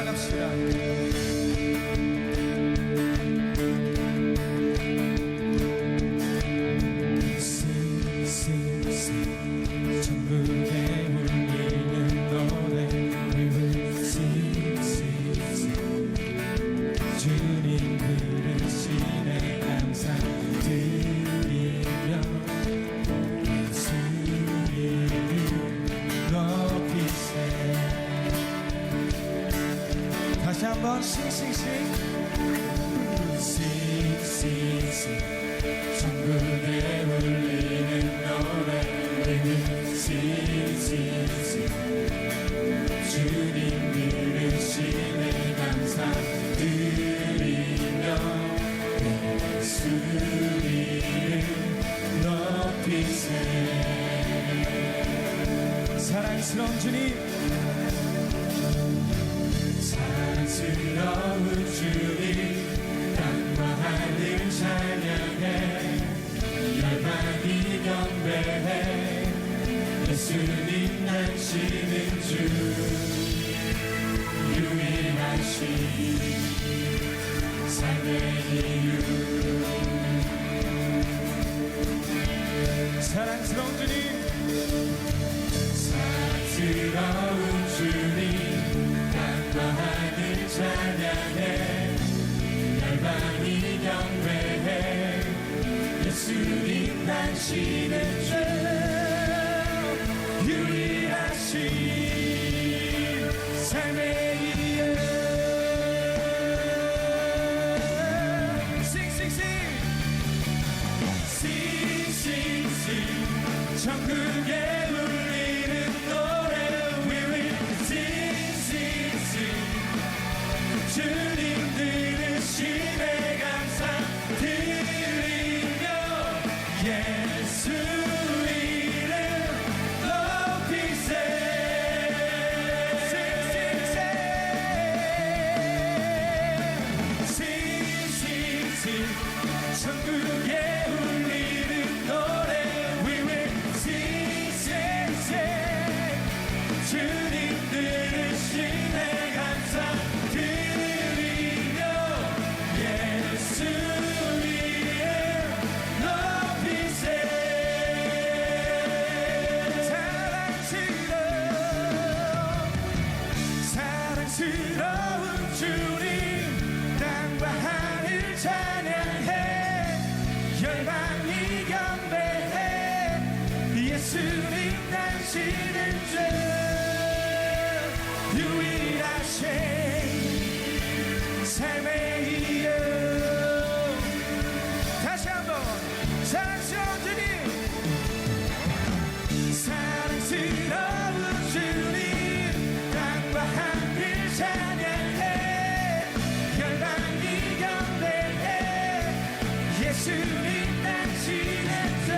나갑시다. 천국에 울리는 노래 We will sing, sing, sing. 주님 들으시네 감사 드리며 예수 이름 높이세. 다시 한번 싱싱싱 싱싱싱 천국에 울리는 노래 We will sing, sing, sing. 주님 들으시네 감사 드리며 예수 이름 높이세. 사랑스러운 주님 사랑스러운 주님 땅과 하늘 찬양해 열방이 경배해 예수님 나시는 주 유일하신 삶의 이유. 사랑스러운 주님 사랑스러운 주님 땅과 하늘 찬양해 열방이 경배해 예수님 나시는 주 유일하신 삶의 이유. 싱싱싱 싱싱싱 천국에 울리는 노래 We will sing, sing, sing. 주님 들으시네 감사 드리며 예수 이름 높이세. 싱싱싱 천국에 울리는 노래 We will sing, sing, sing. 주님 들으시네 감사 드리며 예수 이름 높이세. 사랑스러운 주님 땅과 하늘 찬양해 열방이 경배해 예수님 나시는 주 유일하신 삶의 이유. 다시 한번 사랑스러운 주님 사랑스러운 주님 땅과 하늘 찬양해 열방이 경배해 예수님 나시는 주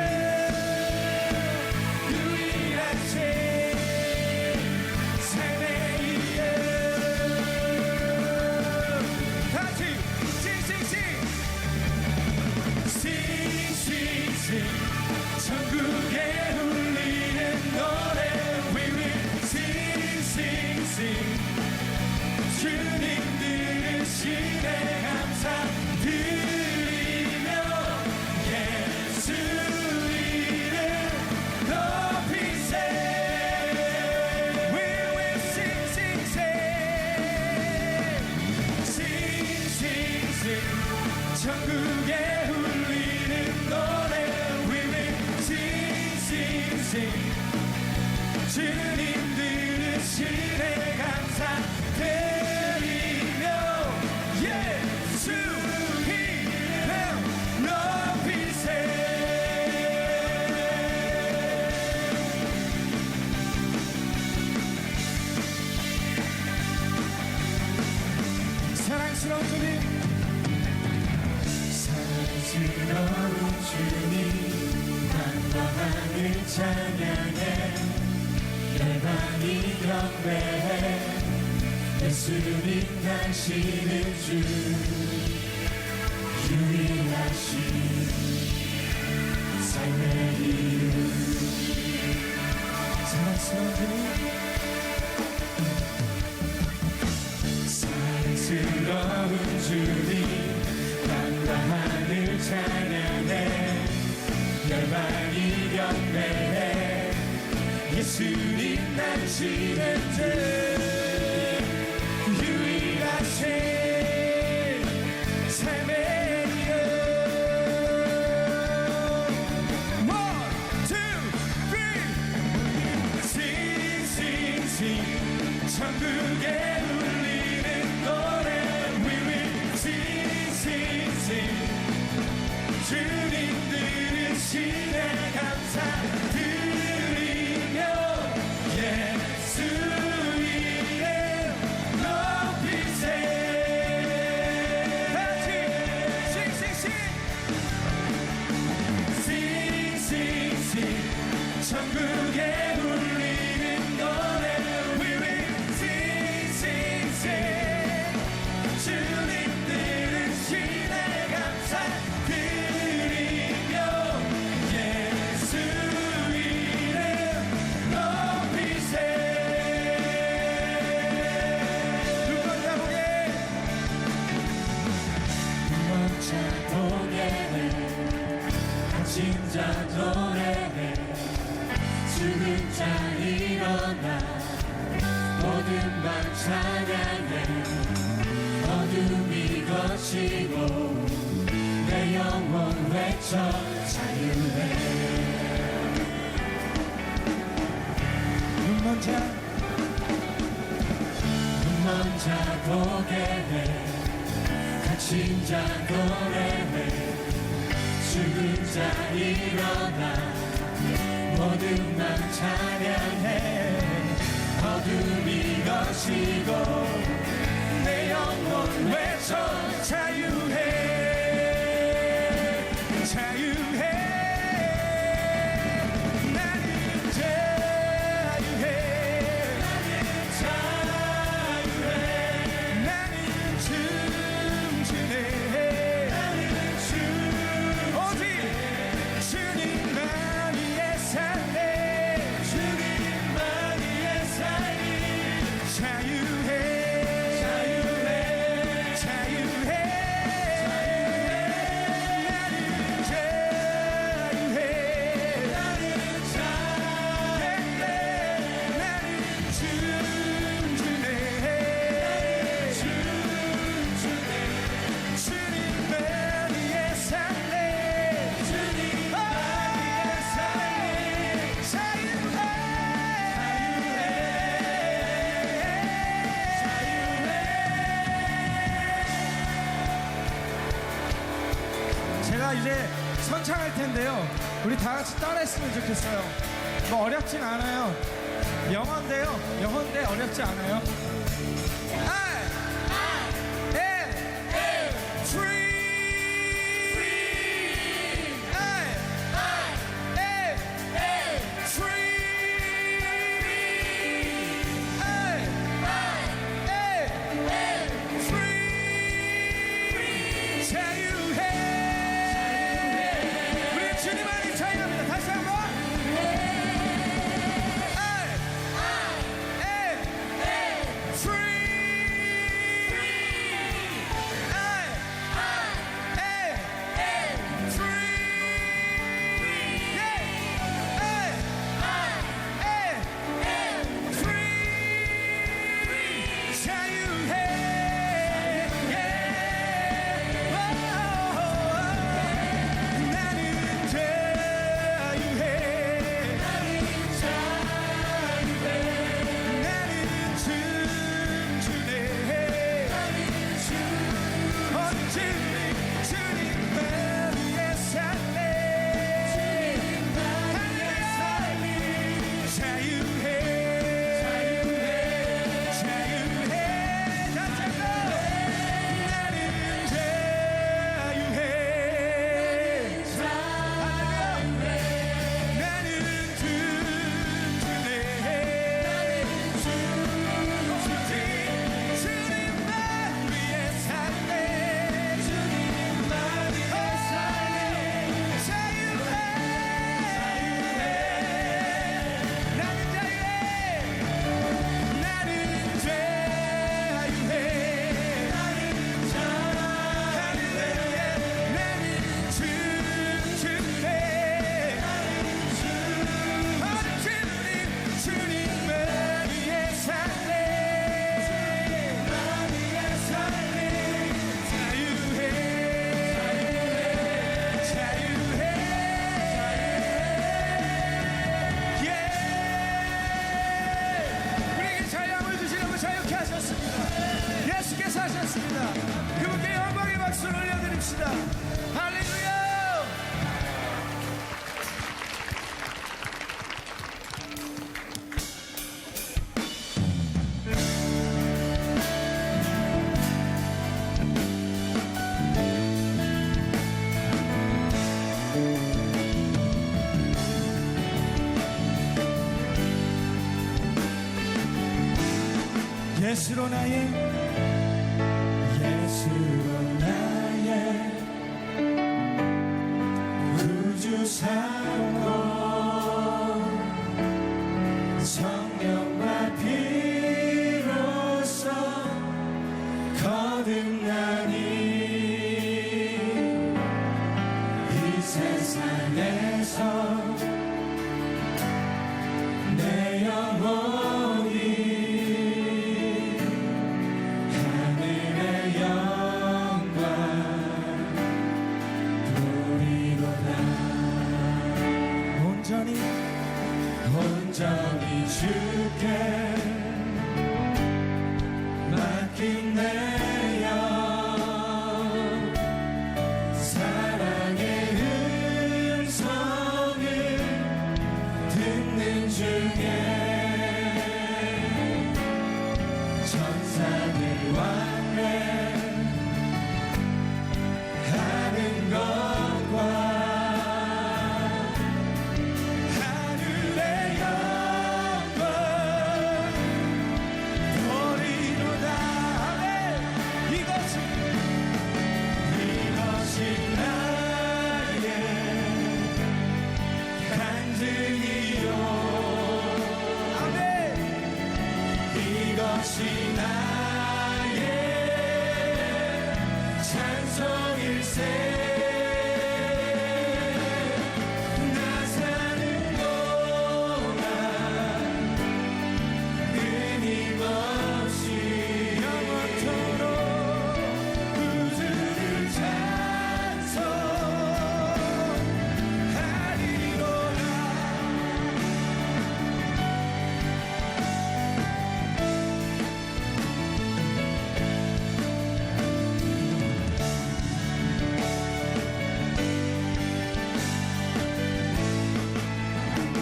유일하신 삶의 이유. 다시 싱싱싱 싱싱싱 천국에 울리는 노래 We will sing, sing, sing. 주님 들으시네 감사 드리며 예수 이름 높이세. We will sing, sing, sing. Sing, sing, sing. 천국에 울리는 노래 We will sing, sing, sing. 주님 들으시네 감사 드리며 예수 이름 높이세. 사랑스러운 주님 사랑스러운 주님 땅과 하늘 찬양해 열방이 경배해 예수님 나시는 주 유일하신 삶의 이유. 사랑스러운 주님 예수님 당신은 제 유일하신 삶의 이름. One, two, three. Sing, sing, sing. 천국에 울리는 노래. We will sing, sing, sing. 주님 들으시네 감사 드리며 예수 이름 높이세. 같이 싱싱싱 싱싱싱 천국에 울리는 노래. We will sing, sing, sing. 주님 들으시네 감사 드리며 예수 이름 높이세. 눈먼 자복에 눈먼 자복에 갇힌 자 노래해. 죽은 자 일어나 모든 방 찬양해. 어둠이 거치고 내 영혼 외쳐 자유해. 눈먼 자 고개해. 갇힌 자 노래해. 죽은 자 일어나 모든 맘 찬양해. 어둠이 거치고 내 영혼 외쳐 자유해. 자유해. 나는 자유해. 나는 자유해. 나는 춤추네. 나는 춤 오직 주님만이의 삶에. 주님만이의 삶이 자유해. 제가 이제 선창할 텐데요. 우리 다 같이 따라했으면 좋겠어요. 뭐 어렵진 않아요. 영어인데요. 영어인데 어렵지 않아요. 예수로 나의 구주 삼고 성령과 피로써 거듭나니 이 세상에서 내 영혼이 하늘의 영광 보리로다. 온전히 주께 맡긴 내 영 사랑의 음성을 듣는 중에 천사들 왕래하는 것과 하늘의 영광 보리로다. 아멘. 이것이 나의 간증이요. 아멘. 이것이 나의 찬송일세. 나 사는 동안 끊임없이 영원토록 구주를 찬송하리로다.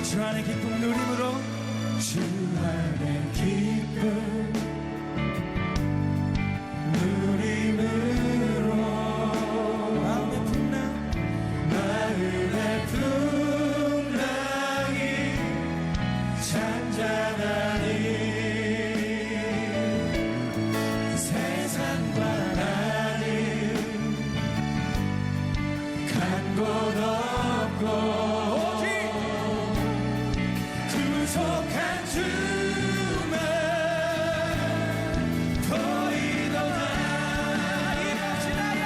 주 안의 기쁨 누림으로 주 안의 기쁨 누림으로 마음의 풍랑이 잔잔하니 세상과 나는 간 곳 없고 구속한 주만 보이도다. 이것이 나의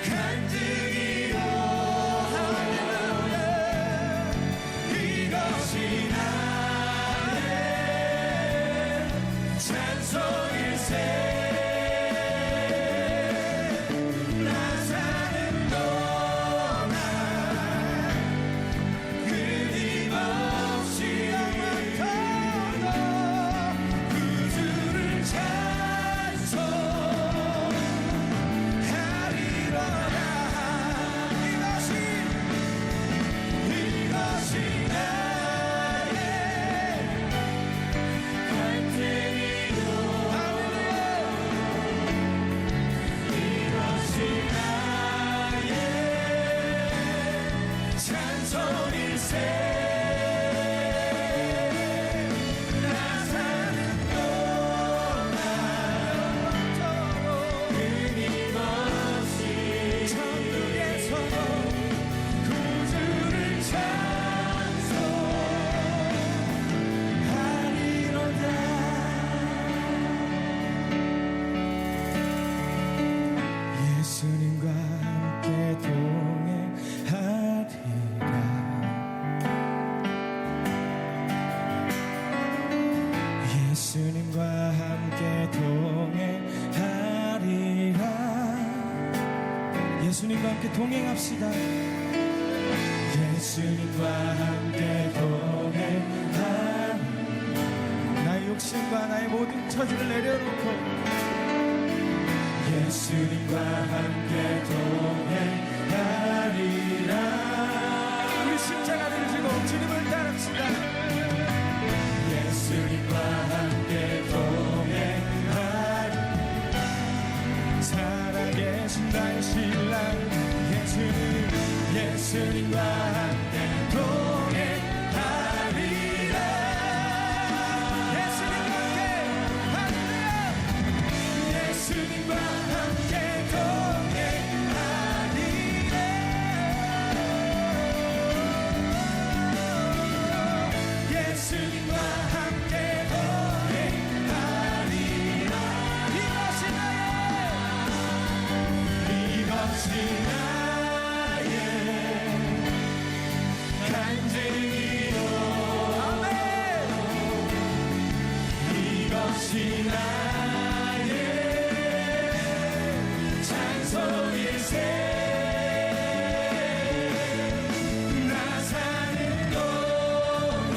간증이요. 할렐루야. 이것이 나의 찬송일세. 나 사는 동안 끊임없이 영원토록 구주를 찬송하리로다. 이것이 나의 간증이요. 이것이 나의 찬송일세. 나 사는 동안 끊임없이 천국에서도 구주를 찬송하리로다. 예수님과 함께 동행하리라. 예수님과 함께 동행하리라. 예수님과 함께 동행합시다. 예수님과 함께 동행하리라. 나의 욕심과 나의 모든 처지를 내려놓고 예수님과 함께 동행하리라. 우리 십자가를 지고 주님을 따릅시다. 예수님과 함께 동행하리라. 살아계신 나의 신랑 예수님과 함께 동행 간증이요 아멘 이것이 나의 찬송일세 나 사는 동안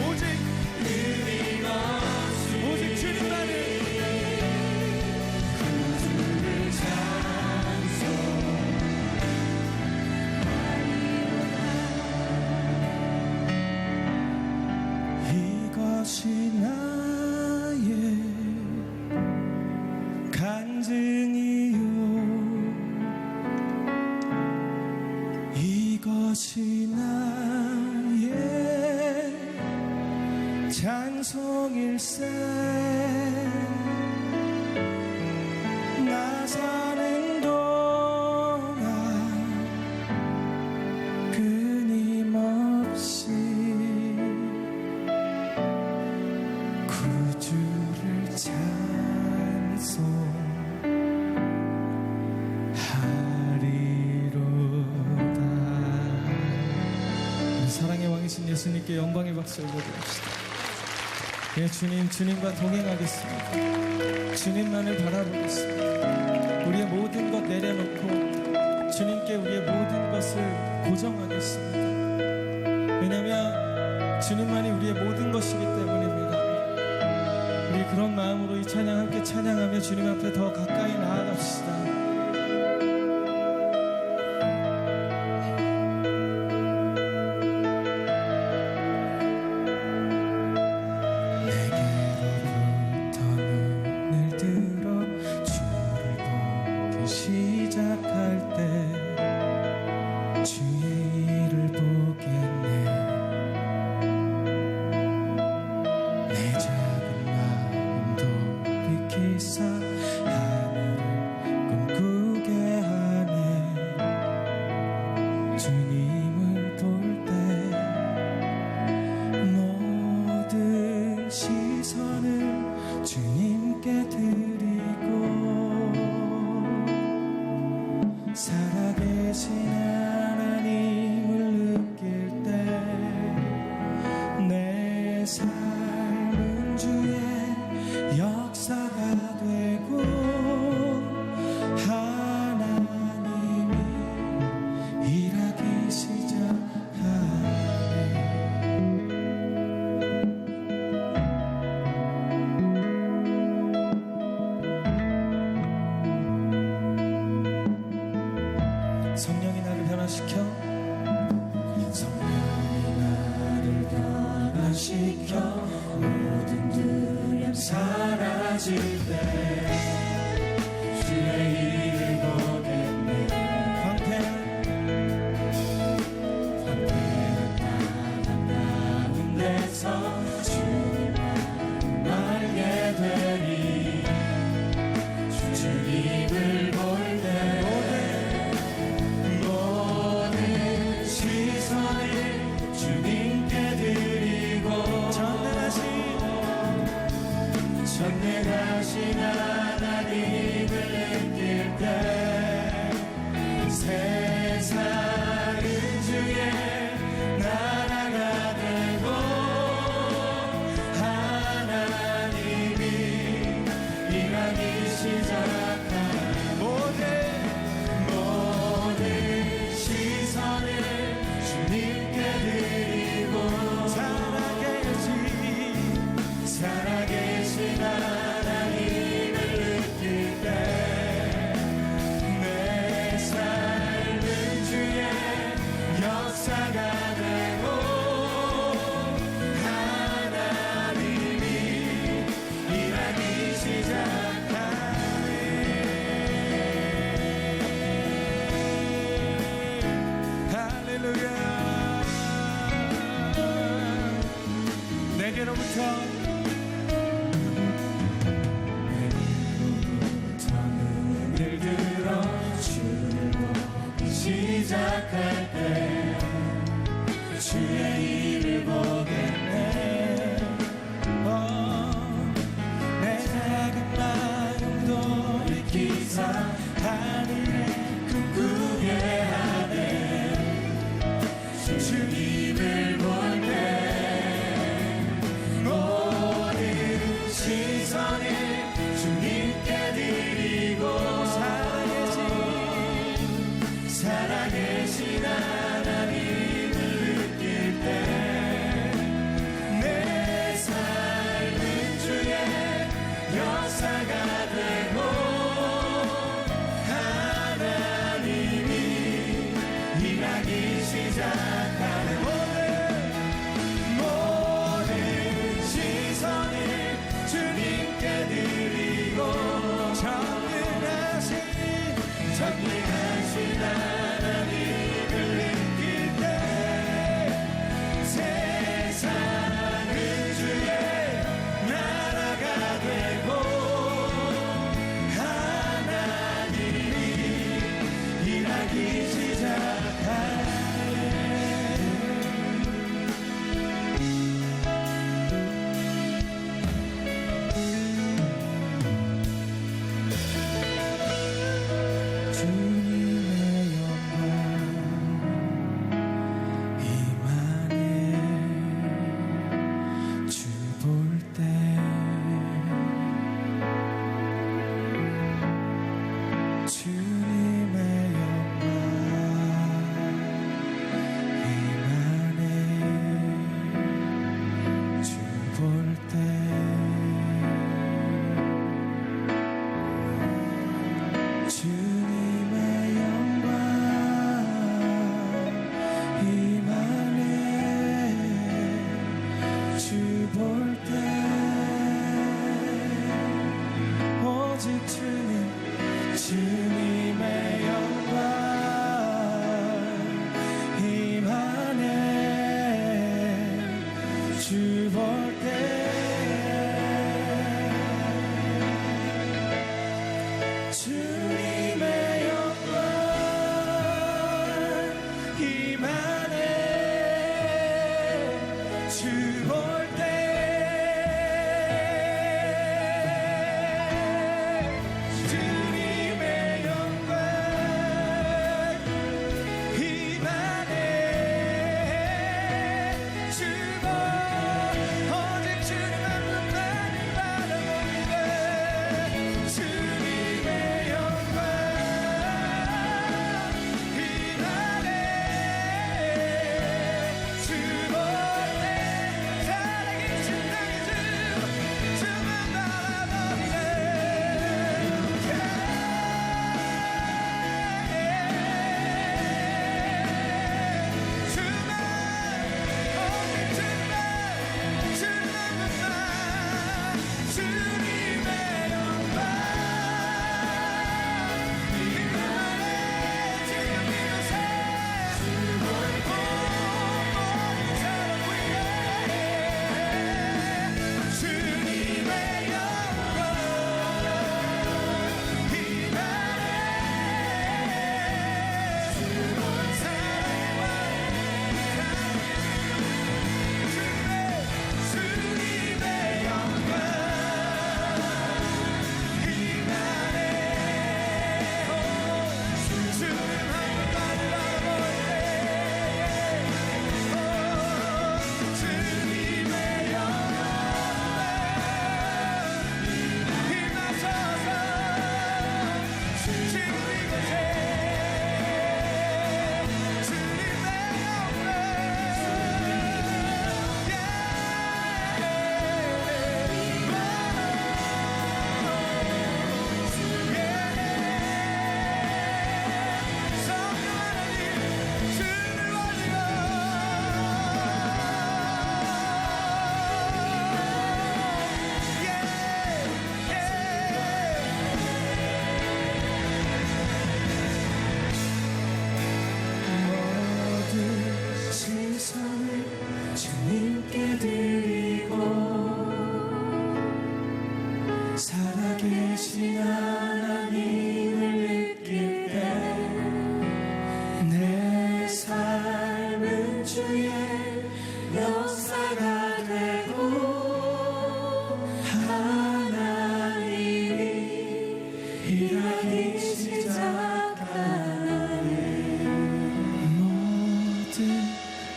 오직 오직 주님만을 이것이 나의 간증이요 이것이 나의 찬송일세 나 사는 동안 끊임없이 구주를 찬송하리로다. 사랑의 왕이신 예수님께 영광의 박수 올려드립시다. 예, 주님과 동행하겠습니다. 주님만을 바라보겠습니다. 우리의 모든 것 내려놓고 주님께 우리의 모든 것을 고정하겠습니다. 왜냐하면 주님만이 우리의 모든 것이기 때문입니다. 우리 그런 마음으로 이 찬양 함께 찬양하며 주님 앞에 더 가까이 나아갑시다. 시작할 때 주의 일을 보겠네 내 작은 마음도 비키사 하늘을 꿈꾸게 하네 주님을 볼 때 모든 시선을 주님께 드리고 살아계신 하나님을 느낄 때 내 삶은 주의 역사가 되고 하나님이 일하기 시작하네 성령이 나를 변화시켜 모든 두려움 사라질 때 주의 일을 보겠네 황폐한 땅 가운데서 주님만 알게 되리 주님을 볼 때 모든 시선을 주님께 드리고 전능하신 하나님을 느낄 때 세상은 주의 나라가 되고 하나님이 일하기 시작한 모든 시선을 주님께 드리고 살아계신 하나님을 느낄 때 내 삶은 주의 역사가 되고 하나님이 일하기 시작하네 할렐루야 내게로부터 눈을 들어 주를 보기 시작할 때 주의 일을 보겠네 내 작은 마음도 일으키사 하늘에 꿈꾸게 하네 주님을 볼 때 모든 시선을 주님께 드리고 살아계신 하나님을 느낄 때 내 삶은 주의 역사가 되고 하나님이 일하기 시작하는 모든 시선을 주님께 드리고 전능하신 하나님을 느낄 때 세상은 주의 나라가 되고 하나님이 일하기 시작하네. 주님의 영광 임하네. 주 볼 때 주님의 영광 임하네. 주 볼 때 주님의 영광 임하네. 주 볼 때 오직 주님의 영광 임하네. 주 볼 때 주님의 영광 임하네. 주 볼 때 주님의 영광 임하네. 주 볼 오직 주님만 바라보기에 주님의 영광 임하네. 주 볼 때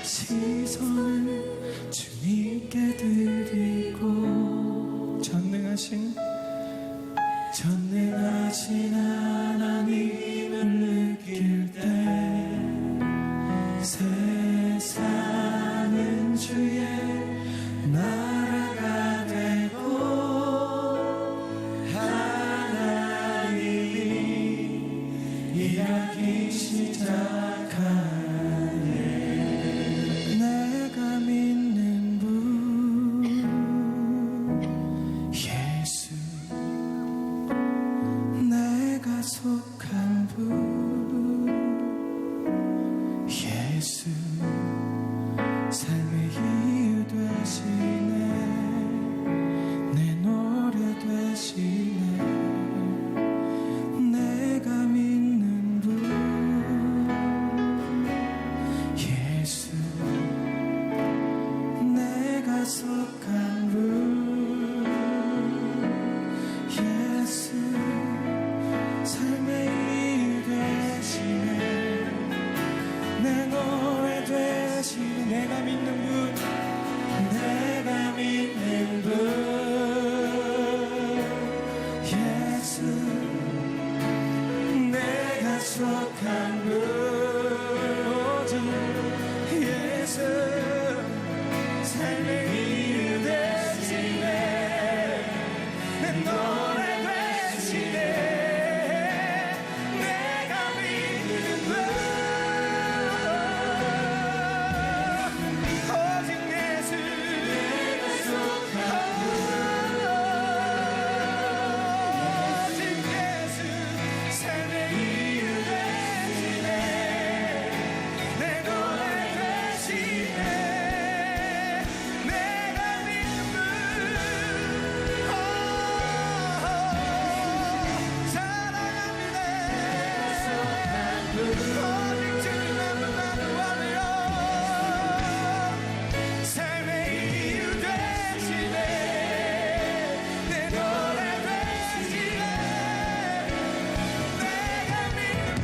시선을 주님께 드리고 전능하신 하나님을 느낄 때 세상은 주의 나라가 되고 하나님이 일하기 시작하네. 내가 믿는 분 예수, 내가 속한 분 예수, 삶의 이유 되시네. 내 노래 되시네. 내가 믿는 분 예수, 내가 속한 분 예수, 삶의 이유 되시네. 내 노래 되시네. 내가 믿는 분, 내가 믿는 분 예수, 내가 속한 분 오직 예수, 삶의 이유 되시네. 내 노래 되시네. 내가 믿는 분 오직 예수, 내가 속한 분 오직 예수, 삶의 이유 되시네. 내 노래 되시네. 내가 믿는 분 사랑합니다. 오직 주님만을 원해요. 삶의 이유 되시네. 내 노래 되시네. 내가 믿는 분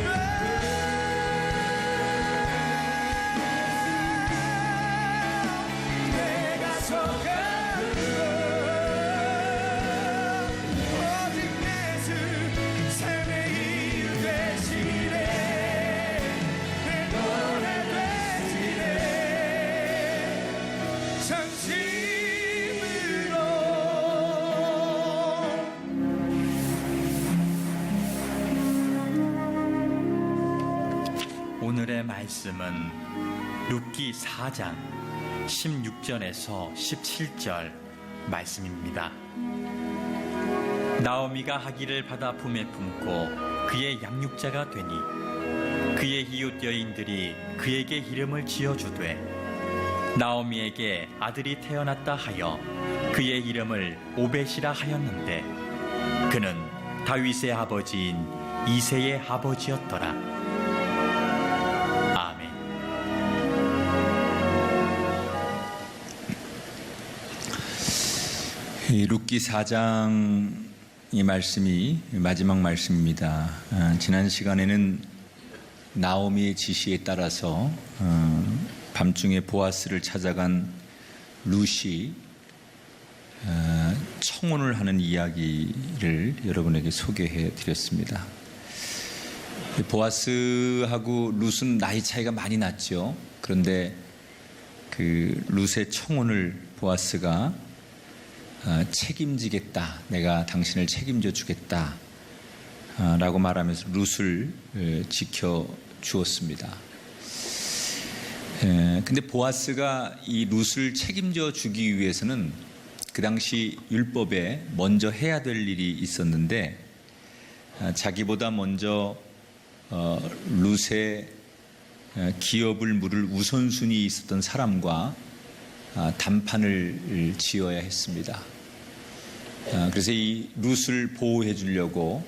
내가 속한 분 오직 예수, 삶의 이유 되시네. 내 노래 되시네. 전심으로 오늘의 말씀은 룻기 4장 16절에서 17절 말씀입니다. 나오미가 하기를 받아 품에 품고 그의 양육자가 되니 그의 이웃 여인들이 그에게 이름을 지어주되 나오미에게 아들이 태어났다 하여 그의 이름을 오벳이라 하였는데 그는 다윗의 아버지인 이새의 아버지였더라. 아멘. 이 룻기 4장 이 말씀이 마지막 말씀입니다. 지난 시간에는 나오미의 지시에 따라서 밤중에 보아스를 찾아간 룻이 청혼을 하는 이야기를 여러분에게 소개해 드렸습니다. 보아스하고 룻은 나이 차이가 많이 났죠. 그런데 그 룻의 청혼을 보아스가 책임지겠다, 내가 당신을 책임져 주겠다 라고 말하면서 룻을 지켜주었습니다. 근데 보아스가 이 룻을 책임져 주기 위해서는 그 당시 율법에 먼저 해야 될 일이 있었는데 자기보다 먼저 룻의 기업을 물을 우선순위 있었던 사람과 단판을 지어야 했습니다. 그래서 이 룻을 보호해 주려고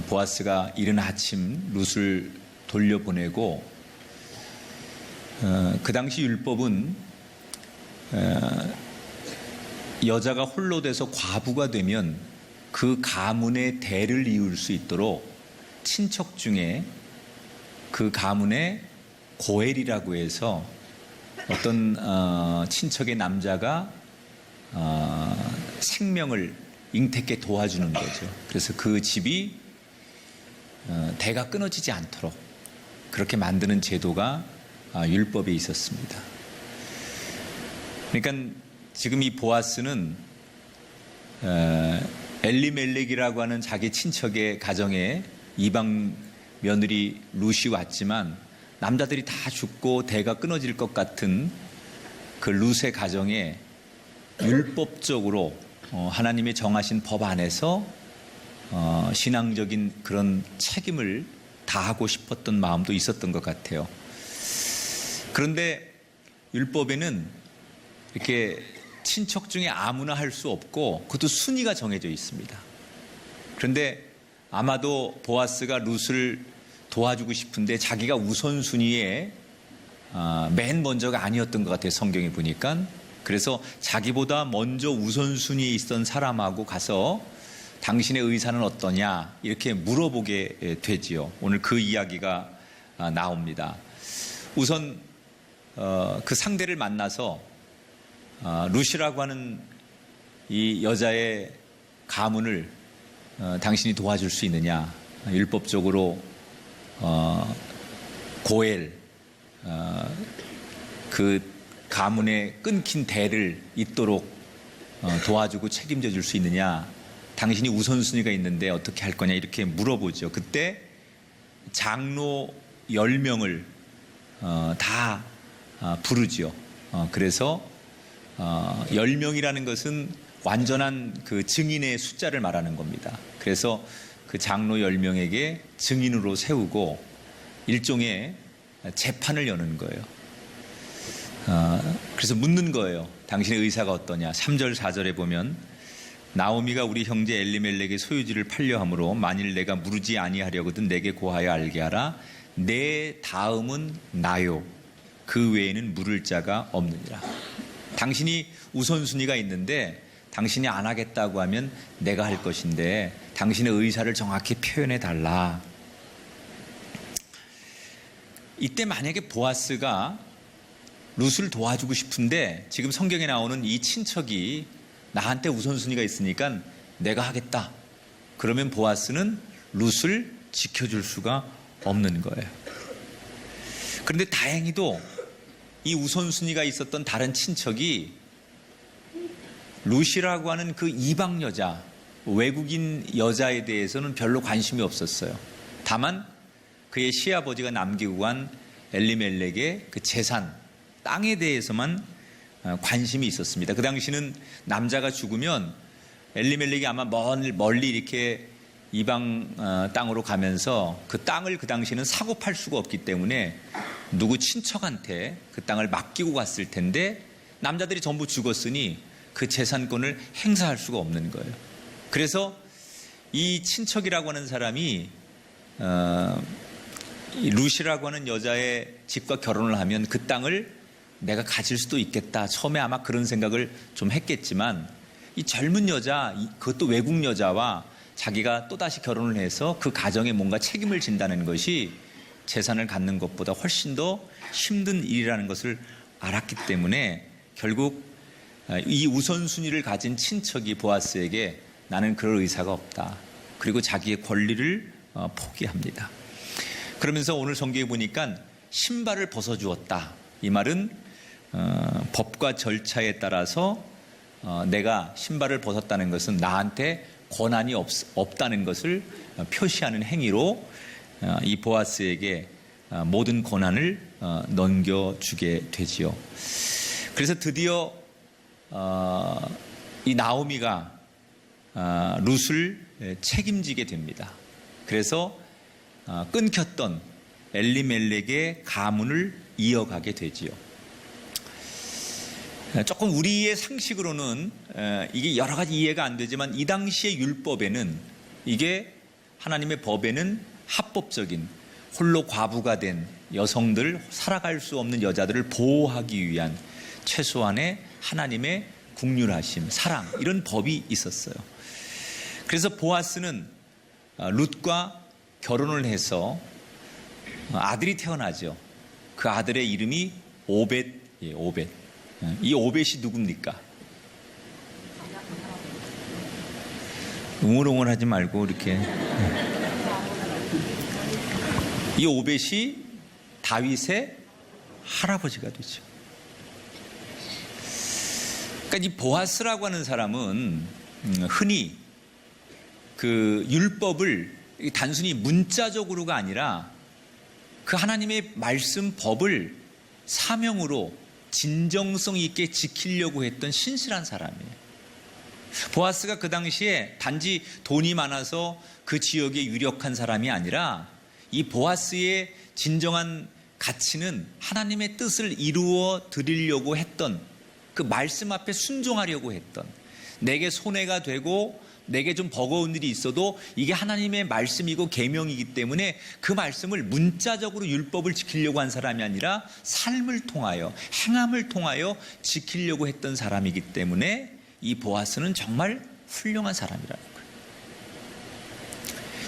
보아스가 이른 아침 룻을 돌려보내고 그 당시 율법은 여자가 홀로 돼서 과부가 되면 그 가문의 대를 이을 수 있도록 친척 중에 그 가문의 고엘이라고 해서 어떤 친척의 남자가 생명을 잉태케 도와주는 거죠. 그래서 그 집이 대가 끊어지지 않도록 그렇게 만드는 제도가 율법에 있었습니다. 그러니까 지금 이 보아스는 엘리멜렉이라고 하는 자기 친척의 가정에 이방 며느리 룻이 왔지만 남자들이 다 죽고 대가 끊어질 것 같은 그 룻의 가정에 율법적으로 하나님의 정하신 법 안에서 신앙적인 그런 책임을 다하고 싶었던 마음도 있었던 것 같아요. 그런데 율법에는 이렇게 친척 중에 아무나 할 수 없고 그것도 순위가 정해져 있습니다. 그런데 아마도 보아스가 룻을 도와주고 싶은데 자기가 우선순위에 맨 먼저가 아니었던 것 같아요. 성경에 보니까. 그래서 자기보다 먼저 우선순위에 있던 사람하고 가서 당신의 의사는 어떠냐 이렇게 물어보게 되지요. 오늘 그 이야기가 나옵니다. 우선 그 상대를 만나서 룻이라고 하는 이 여자의 가문을 당신이 도와줄 수 있느냐. 율법적으로 고엘 그 가문의 끊긴 대를 잇도록 도와주고 책임져 줄 수 있느냐. 당신이 우선순위가 있는데 어떻게 할 거냐 이렇게 물어보죠. 그때 장로 10명을 다 부르죠. 그래서 10명이라는 것은 완전한 그 증인의 숫자를 말하는 겁니다. 그래서 그 장로 10명에게 증인으로 세우고 일종의 재판을 여는 거예요. 그래서 묻는 거예요. 당신의 의사가 어떠냐. 3절 4절에 보면 나오미가 우리 형제 엘리멜렉의 소유지를 팔려 함으로 만일 내가 무르지 아니하려거든 내게 고하여 알게 하라. 내 다음은 나요. 그 외에는 물을 자가 없느니라. 당신이 우선순위가 있는데 당신이 안 하겠다고 하면 내가 할 것인데 당신의 의사를 정확히 표현해 달라. 이때 만약에 보아스가 룻을 도와주고 싶은데 지금 성경에 나오는 이 친척이 나한테 우선순위가 있으니까 내가 하겠다. 그러면 보아스는 룻을 지켜줄 수가 없는 거예요. 그런데 다행히도 이 우선순위가 있었던 다른 친척이 룻이라고 하는 그 이방 여자, 외국인 여자에 대해서는 별로 관심이 없었어요. 다만 그의 시아버지가 남기고 간 엘리멜렉의 그 재산, 땅에 대해서만 관심이 있었습니다. 그 당시는 남자가 죽으면 엘리멜렉이 아마 멀리 이렇게 이방 땅으로 가면서 그 땅을 그 당시는 사고 팔 수가 없기 때문에 누구 친척한테 그 땅을 맡기고 갔을 텐데 남자들이 전부 죽었으니 그 재산권을 행사할 수가 없는 거예요. 그래서 이 친척이라고 하는 사람이 이 룻이라고 하는 여자의 집과 결혼을 하면 그 땅을 내가 가질 수도 있겠다. 처음에 아마 그런 생각을 좀 했겠지만 이 젊은 여자, 그것도 외국 여자와 자기가 또다시 결혼을 해서 그 가정에 뭔가 책임을 진다는 것이 재산을 갖는 것보다 훨씬 더 힘든 일이라는 것을 알았기 때문에 결국 이 우선순위를 가진 친척이 보아스에게 나는 그럴 의사가 없다. 그리고 자기의 권리를 포기합니다. 그러면서 오늘 성경에 보니까 신발을 벗어주었다. 이 말은 법과 절차에 따라서 내가 신발을 벗었다는 것은 나한테 권한이 없다는 것을 표시하는 행위로 이 보아스에게 모든 권한을 넘겨주게 되지요. 그래서 드디어 이 나오미가 룻을 책임지게 됩니다. 그래서 끊겼던 엘리멜렉의 가문을 이어가게 되지요. 조금 우리의 상식으로는 이게 여러 가지 이해가 안 되지만 이 당시의 율법에는 이게 하나님의 법에는 합법적인 홀로 과부가 된 여성들, 살아갈 수 없는 여자들을 보호하기 위한 최소한의 하나님의 국률하심, 사랑 이런 법이 있었어요. 그래서 보아스는 룻과 결혼을 해서 아들이 태어나죠. 그 아들의 이름이 오벳 예, 오벳. 이 오벳이 누굽니까? 웅얼웅얼하지 말고 이렇게. 이 오벳이 다윗의 할아버지가 되죠. 그러니까 이 보아스라고 하는 사람은 흔히 그 율법을 단순히 문자적으로가 아니라 그 하나님의 말씀 법을 사명으로 진정성 있게 지키려고 했던 신실한 사람이에요. 보아스가 그 당시에 단지 돈이 많아서 그 지역에 유력한 사람이 아니라 이 보아스의 진정한 가치는 하나님의 뜻을 이루어 드리려고 했던, 그 말씀 앞에 순종하려고 했던, 내게 손해가 되고 내게 좀 버거운 일이 있어도 이게 하나님의 말씀이고 계명이기 때문에 그 말씀을 문자적으로 율법을 지키려고 한 사람이 아니라 삶을 통하여, 행함을 통하여 지키려고 했던 사람이기 때문에 이 보아스는 정말 훌륭한 사람이라는 거예요.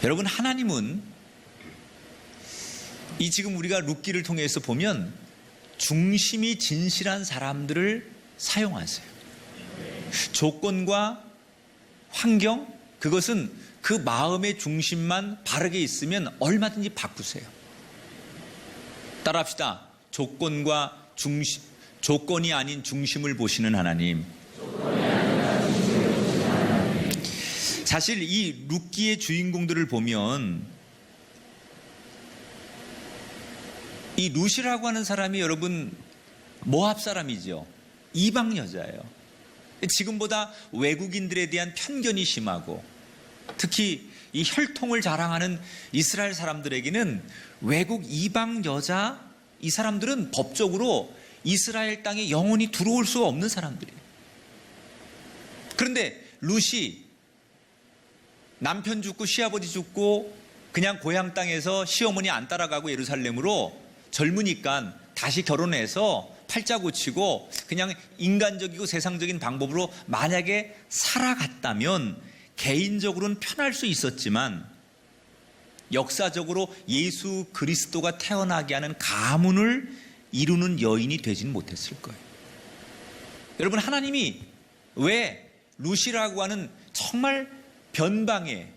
여러분, 하나님은 이 지금 우리가 룻기를 통해서 보면 중심이 진실한 사람들을 사용하세요. 조건과 환경, 그것은 그 마음의 중심만 바르게 있으면 얼마든지 바꾸세요. 따라합시다. 조건이 아닌 중심을 보시는 하나님. 사실 이 룻기의 주인공들을 보면 이 룻이라고 하는 사람이 여러분 모압 사람이죠. 이방 여자예요. 지금보다 외국인들에 대한 편견이 심하고, 특히 이 혈통을 자랑하는 이스라엘 사람들에게는 외국 이방 여자, 이 사람들은 법적으로 이스라엘 땅에 영원히 들어올 수 없는 사람들이에요. 그런데 룻이 남편 죽고 시아버지 죽고 그냥 고향 땅에서 시어머니 안 따라가고 예루살렘으로 젊으니까 다시 결혼해서 팔자 고치고 그냥 인간적이고 세상적인 방법으로 만약에 살아갔다면 개인적으로는 편할 수 있었지만 역사적으로 예수 그리스도가 태어나게 하는 가문을 이루는 여인이 되지는 못했을 거예요. 여러분, 하나님이 왜 룻이라고 하는 정말 변방의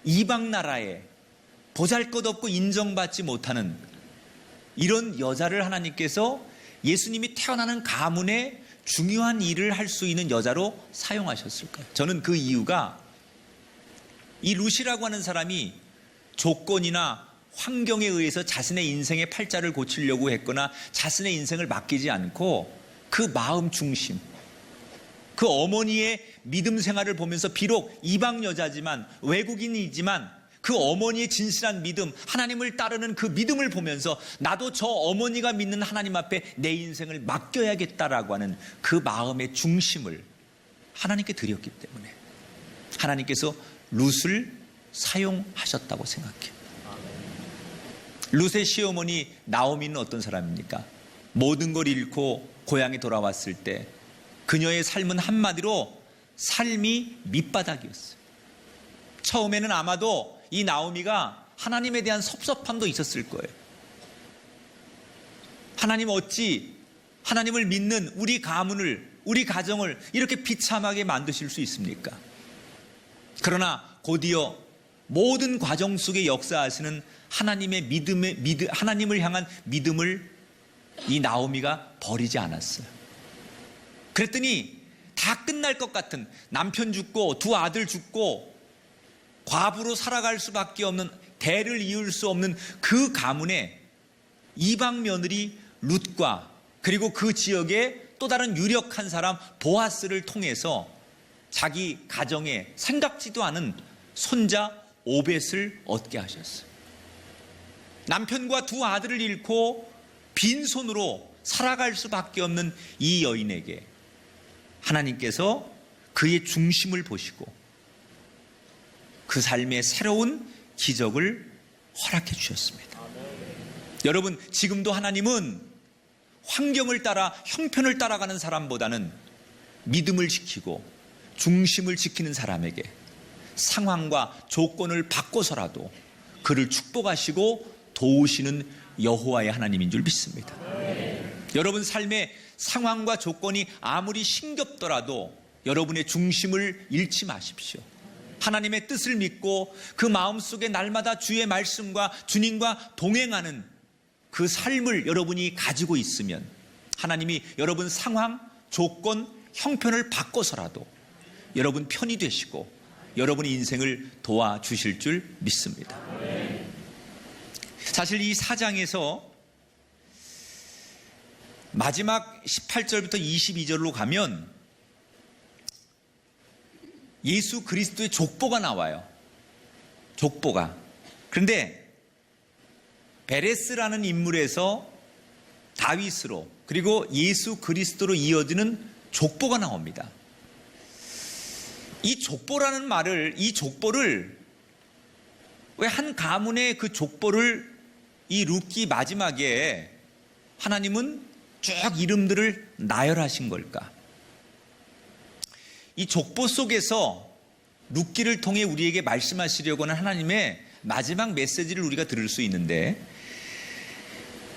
이방 나라에 보잘것없고 인정받지 못하는 이런 여자를 하나님께서 예수님이 태어나는 가문에 중요한 일을 할 수 있는 여자로 사용하셨을까요? 저는 그 이유가 이 룻이라고 하는 사람이 조건이나 환경에 의해서 자신의 인생의 팔자를 고치려고 했거나 자신의 인생을 맡기지 않고 그 마음 중심, 그 어머니의 믿음 생활을 보면서 비록 이방 여자지만 외국인이지만 그 어머니의 진실한 믿음, 하나님을 따르는 그 믿음을 보면서 나도 저 어머니가 믿는 하나님 앞에 내 인생을 맡겨야겠다라고 하는 그 마음의 중심을 하나님께 드렸기 때문에 하나님께서 룻을 사용하셨다고 생각해요. 룻의 시어머니 나오미는 어떤 사람입니까? 모든 걸 잃고 고향에 돌아왔을 때 그녀의 삶은 한마디로 삶이 밑바닥이었어요. 처음에는 아마도 이 나오미가 하나님에 대한 섭섭함도 있었을 거예요. 하나님, 어찌 하나님을 믿는 우리 가문을, 우리 가정을 이렇게 비참하게 만드실 수 있습니까? 그러나 곧이어 모든 과정 속에 역사하시는 하나님의 하나님을 향한 믿음을 이 나오미가 버리지 않았어요. 그랬더니 다 끝날 것 같은, 남편 죽고 두 아들 죽고 과부로 살아갈 수밖에 없는, 대를 이을 수 없는 그 가문에 이방 며느리 룻과 그리고 그 지역의 또 다른 유력한 사람 보아스를 통해서 자기 가정에 생각지도 않은 손자 오벳을 얻게 하셨어요. 남편과 두 아들을 잃고 빈손으로 살아갈 수밖에 없는 이 여인에게 하나님께서 그의 중심을 보시고 그 삶의 새로운 기적을 허락해 주셨습니다. 여러분, 지금도 하나님은 환경을 따라, 형편을 따라가는 사람보다는 믿음을 지키고 중심을 지키는 사람에게 상황과 조건을 바꿔서라도 그를 축복하시고 도우시는 여호와의 하나님인 줄 믿습니다. 여러분 삶의 상황과 조건이 아무리 힘겹더라도 여러분의 중심을 잃지 마십시오. 하나님의 뜻을 믿고 그 마음속에 날마다 주의 말씀과 주님과 동행하는 그 삶을 여러분이 가지고 있으면 하나님이 여러분 상황, 조건, 형편을 바꿔서라도 여러분 편이 되시고 여러분의 인생을 도와주실 줄 믿습니다. 사실 이 4장에서 마지막 18절부터 22절로 가면 예수 그리스도의 족보가 나와요. 족보가. 그런데 베레스라는 인물에서 다윗으로 그리고 예수 그리스도로 이어지는 족보가 나옵니다. 이 족보라는 말을, 이 족보를 왜 한 가문의 그 족보를 이 룻기 마지막에 하나님은 쭉 이름들을 나열하신 걸까? 이 족보 속에서 룻기를 통해 우리에게 말씀하시려고 하는 하나님의 마지막 메시지를 우리가 들을 수 있는데,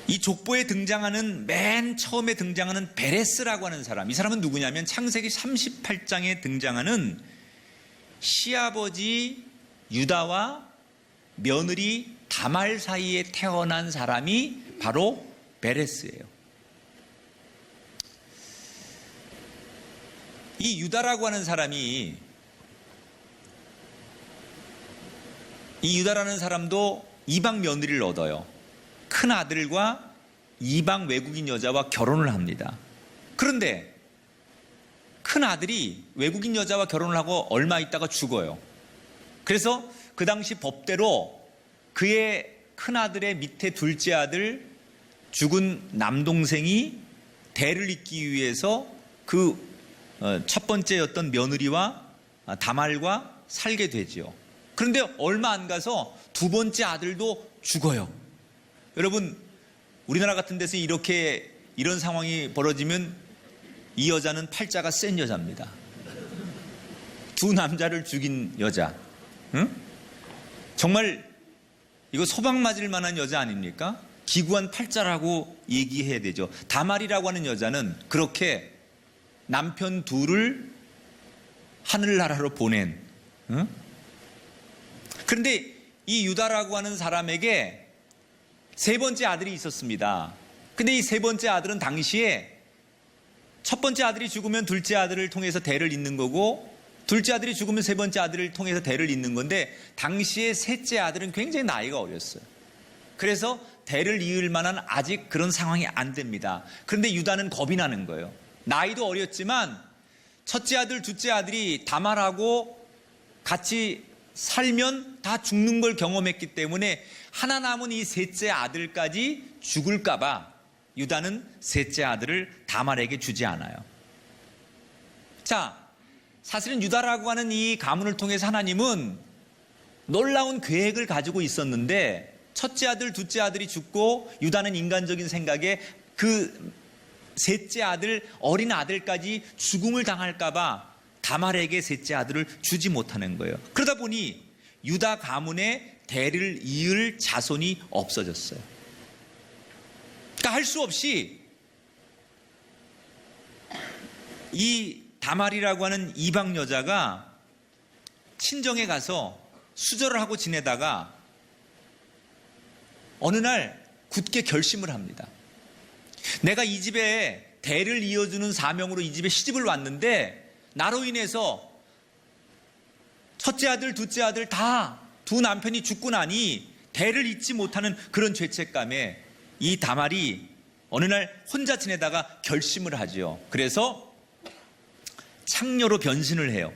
이 족보에 등장하는 맨 처음에 등장하는 베레스라고 하는 사람, 이 사람은 누구냐면 창세기 38장에 등장하는 시아버지 유다와 며느리 다말 사이에 태어난 사람이 바로 베레스예요. 이 유다라고 하는 사람이, 이 유다라는 사람도 이방 며느리를 얻어요. 큰 아들과 이방 외국인 여자와 결혼을 합니다. 그런데 큰 아들이 외국인 여자와 결혼을 하고 얼마 있다가 죽어요. 그래서 그 당시 법대로 그의 큰 아들의 밑에 둘째 아들, 죽은 남동생이 대를 잇기 위해서 그 첫 번째였던 며느리와 다말과 살게 되지요. 그런데 얼마 안 가서 두 번째 아들도 죽어요. 여러분, 우리나라 같은 데서 이런 상황이 벌어지면 이 여자는 팔자가 센 여자입니다. 두 남자를 죽인 여자. 응? 정말 이거 소방 맞을 만한 여자 아닙니까? 기구한 팔자라고 얘기해야 되죠. 다말이라고 하는 여자는 그렇게 남편 둘을 하늘나라로 보낸. 응? 그런데 이 유다라고 하는 사람에게 세 번째 아들이 있었습니다. 근데 이 세 번째 아들은 당시에 첫 번째 아들이 죽으면 둘째 아들을 통해서 대를 잇는 거고, 둘째 아들이 죽으면 세 번째 아들을 통해서 대를 잇는 건데, 당시에 셋째 아들은 굉장히 나이가 어렸어요. 그래서 대를 이을 만한 아직 그런 상황이 안 됩니다. 그런데 유다는 겁이 나는 거예요. 나이도 어렸지만 첫째 아들, 둘째 아들이 다말하고 같이 살면 다 죽는 걸 경험했기 때문에 하나 남은 이 셋째 아들까지 죽을까봐 유다는 셋째 아들을 다말에게 주지 않아요. 자, 사실은 유다라고 하는 이 가문을 통해서 하나님은 놀라운 계획을 가지고 있었는데, 첫째 아들, 둘째 아들이 죽고 유다는 인간적인 생각에 그 셋째 아들, 어린 아들까지 죽음을 당할까봐 다말에게 셋째 아들을 주지 못하는 거예요. 그러다 보니 유다 가문의 대를 이을 자손이 없어졌어요. 그러니까 할 수 없이 이 다말이라고 하는 이방 여자가 친정에 가서 수절을 하고 지내다가 어느 날 굳게 결심을 합니다. 내가 이 집에 대를 이어주는 사명으로 이 집에 시집을 왔는데 나로 인해서 첫째 아들, 둘째 아들 다 두 남편이 죽고 나니 대를 잇지 못하는 그런 죄책감에 이 다말이 어느 날 혼자 지내다가 결심을 하죠. 그래서 창녀로 변신을 해요.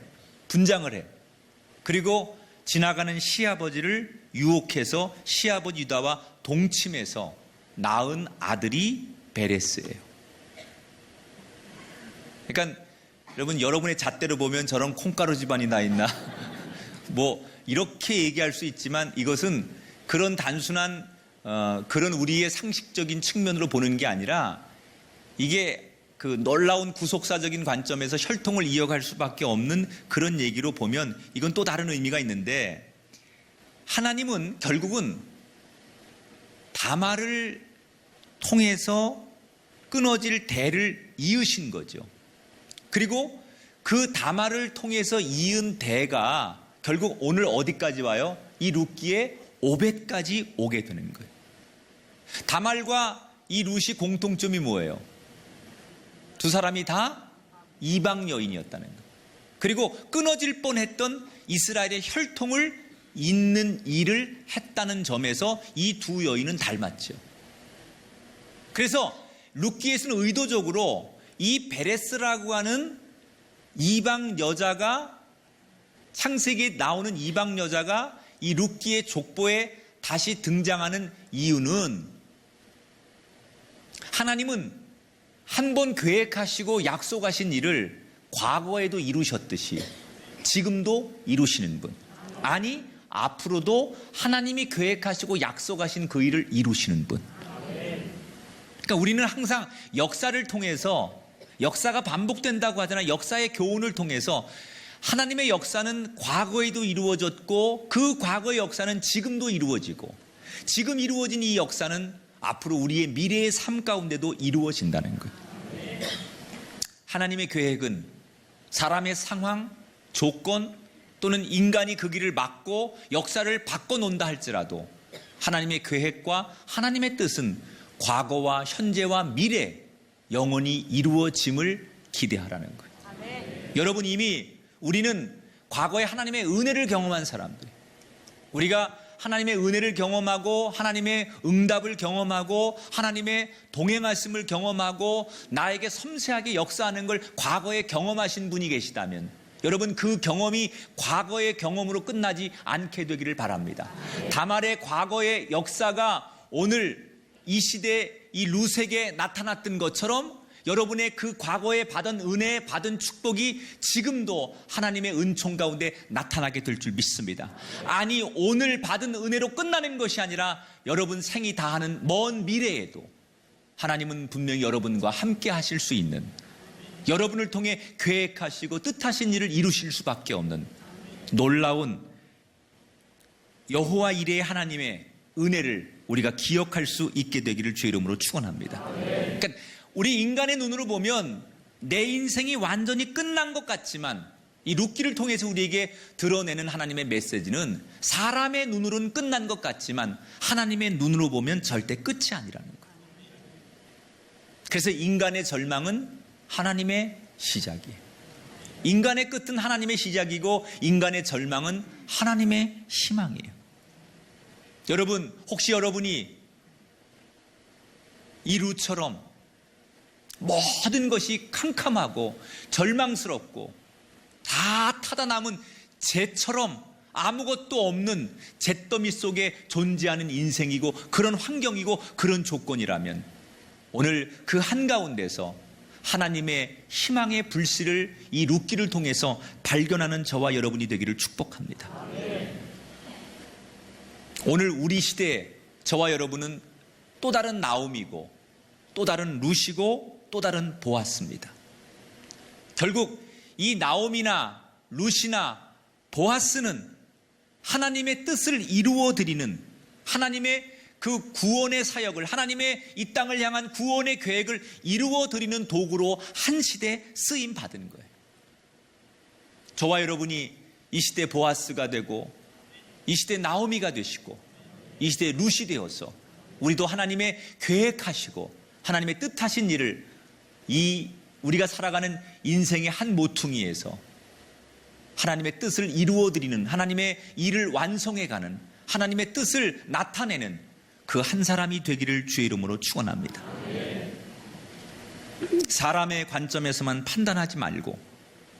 분장을 해요. 그리고 지나가는 시아버지를 유혹해서 시아버지 유다와 동침해서 낳은 아들이 베레스예요. 그러니까 여러분, 여러분의 잣대로 보면 저런 콩가루 집안이 나 있나? 뭐 이렇게 얘기할 수 있지만 이것은 그런 단순한 그런 우리의 상식적인 측면으로 보는 게 아니라, 이게 그 놀라운 구속사적인 관점에서 혈통을 이어갈 수밖에 없는 그런 얘기로 보면 이건 또 다른 의미가 있는데, 하나님은 결국은 다말을 통해서 끊어질 대를 이으신 거죠. 그리고 그 다말을 통해서 이은 대가 결국 오늘 어디까지 와요? 이 룻기의 오벳까지 오게 되는 거예요. 다말과 이 룻이 공통점이 뭐예요? 두 사람이 다 이방 여인이었다는 거예요. 그리고 끊어질 뻔했던 이스라엘의 혈통을 잇는 일을 했다는 점에서 이 두 여인은 닮았죠. 그래서 룻기에서는 의도적으로 이 베레스라고 하는 이방 여자가, 창세기에 나오는 이방 여자가 이 룻기의 족보에 다시 등장하는 이유는, 하나님은 한 번 계획하시고 약속하신 일을 과거에도 이루셨듯이 지금도 이루시는 분, 아니 앞으로도 하나님이 계획하시고 약속하신 그 일을 이루시는 분. 그러니까 우리는 항상 역사를 통해서, 역사가 반복된다고 하잖아요. 역사의 교훈을 통해서 하나님의 역사는 과거에도 이루어졌고 그 과거의 역사는 지금도 이루어지고, 지금 이루어진 이 역사는 앞으로 우리의 미래의 삶 가운데도 이루어진다는 거예요. 하나님의 계획은 사람의 상황, 조건 또는 인간이 그 길을 막고 역사를 바꿔놓는다 할지라도 하나님의 계획과 하나님의 뜻은 과거와 현재와 미래 영원히 이루어짐을 기대하라는 거예요. 여러분, 이미 우리는 과거에 하나님의 은혜를 경험한 사람들, 우리가 하나님의 은혜를 경험하고 하나님의 응답을 경험하고 하나님의 동행하심을 경험하고 나에게 섬세하게 역사하는 걸 과거에 경험하신 분이 계시다면 여러분, 그 경험이 과거의 경험으로 끝나지 않게 되기를 바랍니다. 다말의 과거의 역사가 오늘 이 시대 이 룻에게 나타났던 것처럼 여러분의 그 과거에 받은 은혜, 받은 축복이 지금도 하나님의 은총 가운데 나타나게 될 줄 믿습니다. 아니, 오늘 받은 은혜로 끝나는 것이 아니라 여러분 생이 다하는 먼 미래에도 하나님은 분명히 여러분과 함께 하실 수 있는, 여러분을 통해 계획하시고 뜻하신 일을 이루실 수밖에 없는 놀라운 여호와 이레의 하나님의 은혜를 우리가 기억할 수 있게 되기를 주의 이름으로 축원합니다. 그러니까 우리 인간의 눈으로 보면 내 인생이 완전히 끝난 것 같지만 이 룻기를 통해서 우리에게 드러내는 하나님의 메시지는 사람의 눈으로는 끝난 것 같지만 하나님의 눈으로 보면 절대 끝이 아니라는 거예요. 그래서 인간의 절망은 하나님의 시작이에요. 인간의 끝은 하나님의 시작이고 인간의 절망은 하나님의 희망이에요. 여러분, 혹시 여러분이 이 룻처럼 모든 것이 캄캄하고 절망스럽고 다 타다 남은 재처럼 아무것도 없는 잿더미 속에 존재하는 인생이고 그런 환경이고 그런 조건이라면 오늘 그 한가운데서 하나님의 희망의 불씨를 이 룻기를 통해서 발견하는 저와 여러분이 되기를 축복합니다. 오늘 우리 시대에 저와 여러분은 또 다른 나옴이고 또 다른 룻이고 또 다른 보아스입니다. 결국 이 나옴이나 룻이나 보아스는 하나님의 뜻을 이루어드리는, 하나님의 그 구원의 사역을, 하나님의 이 땅을 향한 구원의 계획을 이루어드리는 도구로 한 시대에 쓰임 받은 거예요. 저와 여러분이 이 시대 보아스가 되고 이 시대 나오미가 되시고 이 시대 룻이 되어서 우리도 하나님의 계획하시고 하나님의 뜻하신 일을 이 우리가 살아가는 인생의 한 모퉁이에서 하나님의 뜻을 이루어드리는, 하나님의 일을 완성해가는, 하나님의 뜻을 나타내는 그 한 사람이 되기를 주의 이름으로 축원합니다. 사람의 관점에서만 판단하지 말고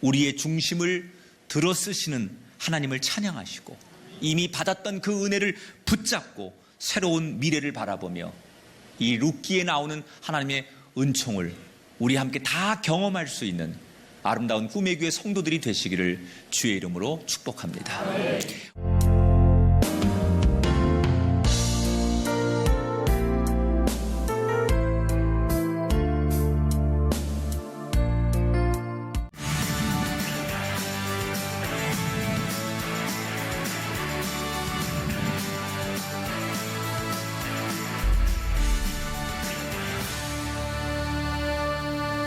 우리의 중심을 들어쓰시는 하나님을 찬양하시고 이미 받았던 그 은혜를 붙잡고 새로운 미래를 바라보며 이 룻기에 나오는 하나님의 은총을 우리 함께 다 경험할 수 있는 아름다운 꿈의 교회 성도들이 되시기를 주의 이름으로 축복합니다.